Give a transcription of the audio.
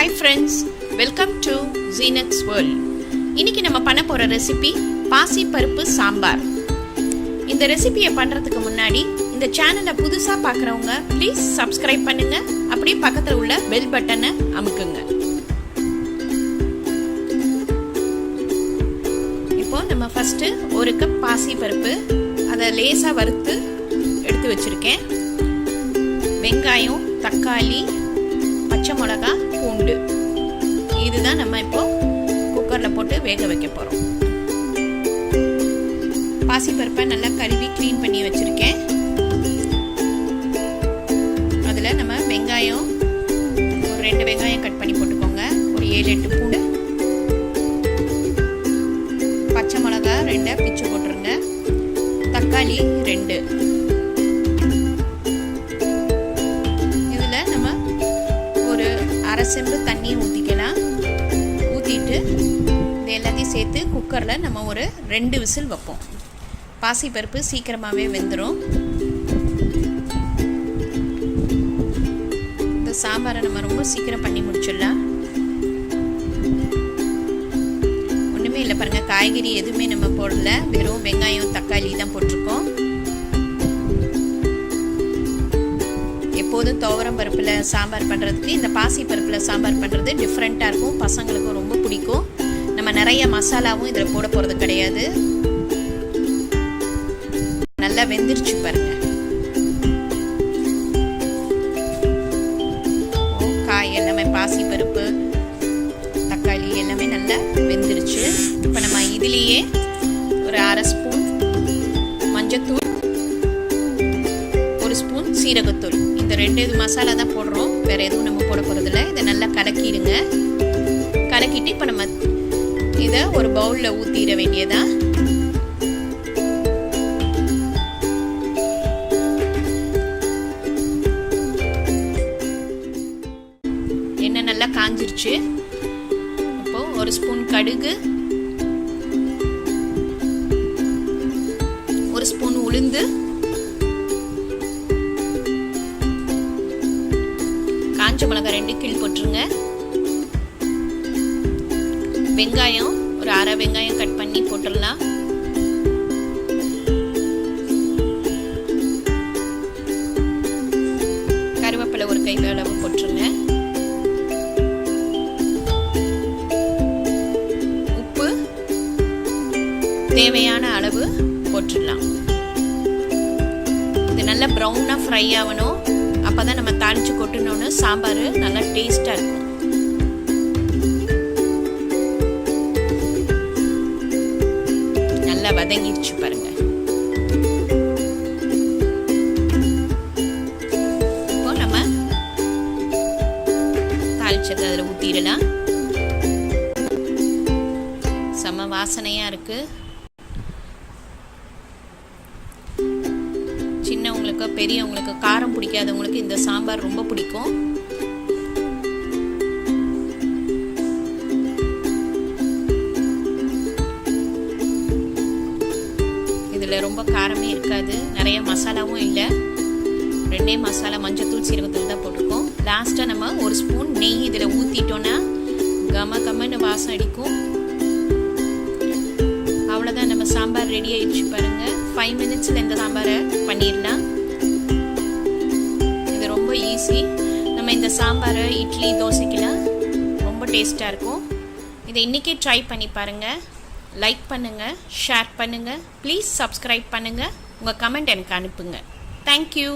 Hi friends, welcome to Zeenath's world. இன்னைக்கு நம்ம பண்ண போற ரெசிபி பாசி பருப்பு சாம்பார். இந்த ரெசிபியை பண்றதுக்கு முன்னாடி இந்த சேனலை புதுசா பார்க்கறவங்க ப்ளீஸ் Subscribe பண்ணுங்க. அப்படியே பக்கத்துல உள்ள பெல் பட்டனை அமுக்குங்க. இப்போ நம்ம ஃபர்ஸ்ட் ஒரு கப் பாசி பருப்பு அதை லேசா வறுத்து எடுத்து வச்சிருக்கேன். வெங்காயம், தக்காளி, பச்சை மிளகா, பூண்டு இதுதான் நம்ம இப்போ குக்கரில் போட்டு வேக வைக்க போகிறோம். பாசிப்பருப்பை நல்லா கழுவி க்ளீன் பண்ணி வச்சுருக்கேன். அதில் நம்ம வெங்காயம் ஒரு 2 வெங்காயம் கட் பண்ணி போட்டுக்கோங்க. ஒரு 7-8 பூண்டு, பச்சை மிளகா 2 பிச்சு போட்டுருங்க. தக்காளி 2. இதில் நம்ம ஒரு அரை செம்பு தண்ணி ஊற்றிக்கலாம். ஊற்றிட்டு இது எல்லாத்தையும் சேர்த்து குக்கரில் நம்ம ஒரு 2 விசில் வைப்போம். பாசிப்பருப்பு சீக்கிரமாகவே வெந்துடும். இந்த சாம்பாரை நம்ம ரொம்ப சீக்கிரம் பண்ணி முடிச்சிடலாம். ஒன்றுமே இல்லை பாருங்கள், காய்கறி எதுவுமே நம்ம போடல, வெறும் வெங்காயம் தக்காளி தான் போட்டிருக்கோம். எப்போதும் துவரம் பருப்பில் சாம்பார் பண்ணுறதுக்கு இந்த பாசி பருப்பில் சாம்பார் பண்ணுறது டிஃப்ரெண்ட்டாக இருக்கும். பசங்களுக்கும் ரொம்ப பிடிக்கும். நம்ம நிறைய மசாலாவும் இதில் போட போகிறது கிடையாது. நல்லா வெந்துருச்சு பாருங்க. காய் எல்லாமே பாசி பருப்பு தக்காளி எல்லாமே நல்லா வெந்துருச்சு. இப்போ நம்ம இதுலேயே ஒரு அரை ஸ்பூன் மஞ்சத்தூள், ஒரு ஸ்பூன் சீரகத்தூள், இந்த 2 மசாலா தான் போடுறோம், வேற எதுவும் நம்ம போட போகிறதில்ல. இதை நல்லா கலக்கிடுங்க. கலக்கிட்டு இப்போ நம்ம இதை ஒரு பவுலில் ஊற்றிட வேண்டியதா. எண்ணெய் நல்லா காஞ்சிருச்சு. இப்போ ஒரு ஸ்பூன் கடுகு, ஒரு ஸ்பூன் உளுந்து, காஞ்ச மிளகாய் 2 கிள்ளி போட்டுருங்க. வெங்காயம் ஒரு அரை வெங்காயம் கட் பண்ணி போட்டுடலாம். கருவேப்பிலை ஒரு கை அளவு போட்டுருங்க. உப்பு தேவையான அளவு போட்டுடலாம். இது நல்லா ப்ரௌனாக ஃப்ரை ஆகணும். அப்போதான் நம்ம தாளிச்சு கொட்டணும்னு சாம்பார் நல்லா டேஸ்டாக இருக்கும். நல்லா வதங்கிடுச்சு பாருங்க. இப்போ நம்ம தாளிச்சதை அதில் ஊற்றிடலாம். செம வாசனையாக இருக்கு. சின்னவங்களுக்கு பெரியவங்களுக்கு காரம் பிடிக்காதவங்களுக்கு இந்த சாம்பார் ரொம்ப பிடிக்கும். இதில் ரொம்ப காரமே இருக்காது, நிறைய மசாலாவும் இல்லை. 2 மசாலா மஞ்சத்தூள் சீரகத்தூள் தான் போட்டிருக்கோம். லாஸ்ட்டாக நம்ம ஒரு ஸ்பூன் நெய் இதில் ஊற்றிட்டோன்னா கமன்னு வாசம் அடிக்கும். அவ்வளோதான், நம்ம சாம்பார் ரெடி ஆயிடுச்சு பாருங்கள். 5 மினிட்ஸில் இந்த சாம்பாரை பண்ணிடலாம். இது ரொம்ப ஈஸி. நம்ம இந்த சாம்பாரை இட்லி தோசைக்கெல்லாம் ரொம்ப டேஸ்ட்டாக இருக்கும். இதை இன்றைக்கே ட்ரை பண்ணி பாருங்கள். லைக் பண்ணுங்கள், ஷேர் பண்ணுங்கள், ப்ளீஸ் Subscribe பண்ணுங்கள். உங்கள் கமெண்ட் எனக்கு அனுப்புங்க. தேங்க்யூ.